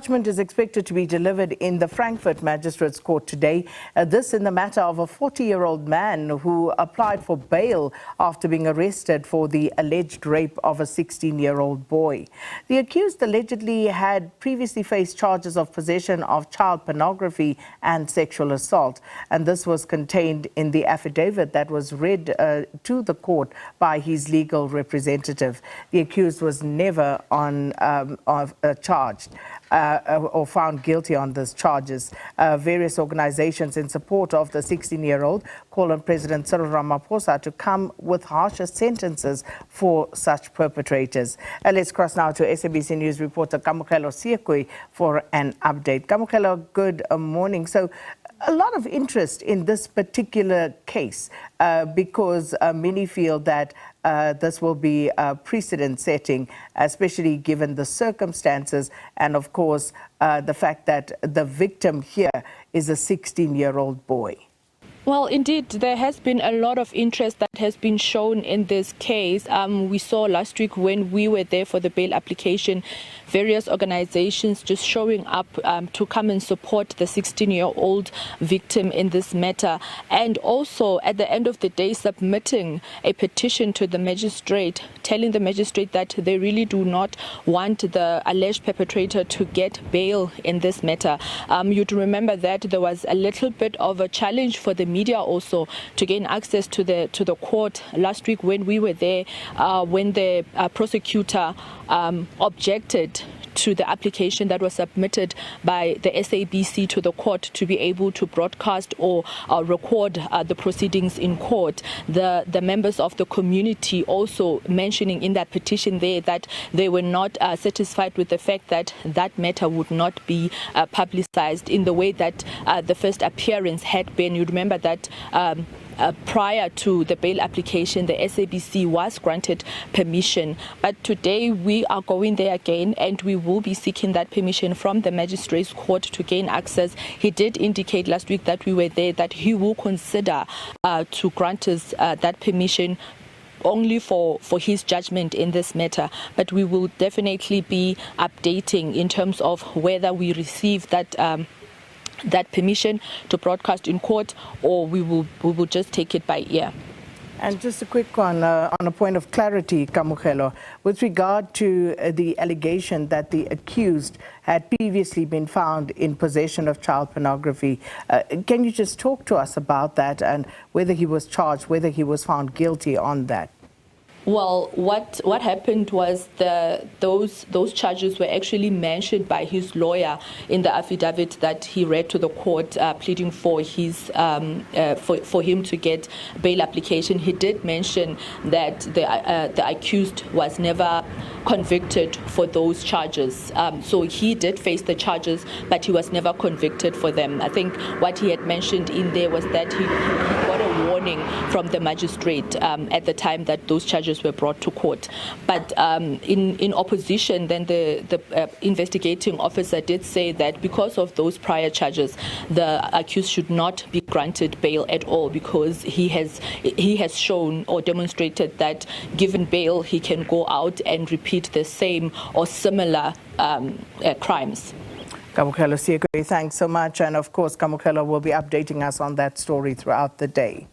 judgment is expected to be delivered in the Frankfort Magistrate's Court today. This in the matter of a 40-year-old man who applied for bail after being arrested for the alleged rape of a 16-year-old boy. The accused allegedly had previously faced charges of possession of child pornography and sexual assault. And this was contained in the affidavit that was read to the court by his legal representative. The accused was never charged or found guilty on these charges. Various organizations in support of the 16-year-old call on President Cyril Ramaphosa to come with harsher sentences for such perpetrators. Let's cross now to SABC News reporter Kamogelo Seekoei for an update. Kamogelo, good morning. So, a lot of interest in this particular case because many feel that this will be precedent setting, especially given the circumstances and, of course, the fact that the victim here is a 16-year-old boy. Well, indeed, there has been a lot of interest that has been shown in this case. We saw last week when we were there for the bail application, various organizations just showing up to come and support the 16-year-old victim in this matter. And also, at the end of the day, submitting a petition to the magistrate, telling the magistrate that they really do not want the alleged perpetrator to get bail in this matter. You'd remember that there was a little bit of a challenge for the media also to gain access to the court last week when we were there, when the prosecutor objected to the application that was submitted by the SABC to the court to be able to broadcast or record the proceedings in court. The members of the community also mentioning in that petition there that they were not satisfied with the fact that that matter would not be publicized in the way that the first appearance had been. You remember that prior to the bail application, the SABC was granted permission. But today we are going there again and we will be seeking that permission from the magistrate's court to gain access. He did indicate last week that we were there that he will consider to grant us that permission only for his judgment in this matter. But we will definitely be updating in terms of whether we receive that permission to broadcast in court, or we will just take it by ear. And just a quick one on a point of clarity, Kamogelo, with regard to the allegation that the accused had previously been found in possession of child pornography. Can you just talk to us about that and whether he was charged, whether he was found guilty on that? Well, what happened was those charges were actually mentioned by his lawyer in the affidavit that he read to the court, pleading for his for him to get bail application. He did mention that the accused was never convicted for those charges. So he did face the charges, but he was never convicted for them. I think what he had mentioned in there was that he got a warning from the magistrate at the time that those charges were brought to court. But in opposition, then the investigating officer did say that because of those prior charges, the accused should not be granted bail at all, because he has shown or demonstrated that given bail, he can go out and repeat the same or similar crimes. Kamogelo Seekoei, thanks so much. And of course, Kamogelo will be updating us on that story throughout the day.